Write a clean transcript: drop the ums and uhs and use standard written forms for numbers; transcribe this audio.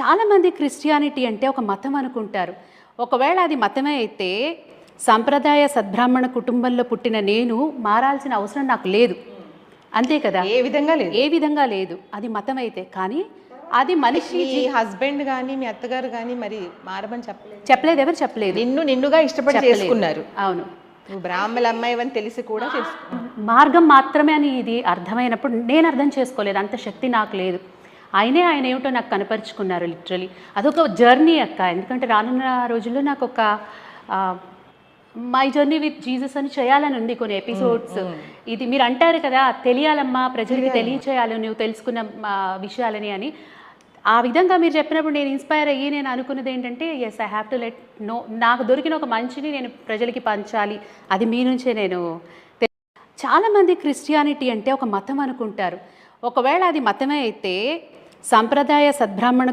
చాలామంది క్రిస్టియానిటీ అంటే ఒక మతం అనుకుంటారు. ఒకవేళ అది మతమే అయితే సాంప్రదాయ సద్బ్రాహ్మణ కుటుంబంలో పుట్టిన నేను మారాల్సిన అవసరం నాకు లేదు. అంతే కదా? ఏ విధంగా లేదు. ఏ విధంగా లేదు. అది మతం అయితే. కానీ అది మనిషి మీ హస్బెండ్ కానీ మీ అత్తగారు కానీ మరి మారమని చెప్పలేదు. చెప్పలేదు, ఎవరు చెప్పలేదు. నిన్నుగా ఇష్టపడి చేసుకున్నారు. అవును, నువ్వు బ్రాహ్మణ అమ్మాయి అని తెలిసి కూడా చేసుకున్నావు. మార్గం మాత్రమే అని ఇది అర్థమైనప్పుడు నేను అర్థం చేసుకోలేదు. అంత శక్తి నాకు లేదు. ఆయన ఏమిటో నాకు కనపరుచుకున్నారు. లిటరలీ అదొక జర్నీ అక్క. ఎందుకంటే రానున్న రోజుల్లో నాకు ఒక మై జర్నీ విత్ జీసస్ అని చేయాలని ఉంది, కొన్ని ఎపిసోడ్స్. ఇది మీరు అంటారు కదా, తెలియాలమ్మా, ప్రజలకి తెలియచేయాలి నువ్వు తెలుసుకున్న విషయాలని అని. ఆ విధంగా మీరు చెప్పినప్పుడు నేను ఇన్స్పైర్ అయ్యి నేను అనుకున్నది ఏంటంటే, yes I have to let know, నాకు దొరికిన ఒక మంచిని నేను ప్రజలకి పంచాలి. అది మీ నుంచే నేను. చాలామంది క్రిస్టియానిటీ అంటే ఒక మతం అనుకుంటారు. ఒకవేళ అది మతమే అయితే సాంప్రదాయ సద్బ్రాహ్మణ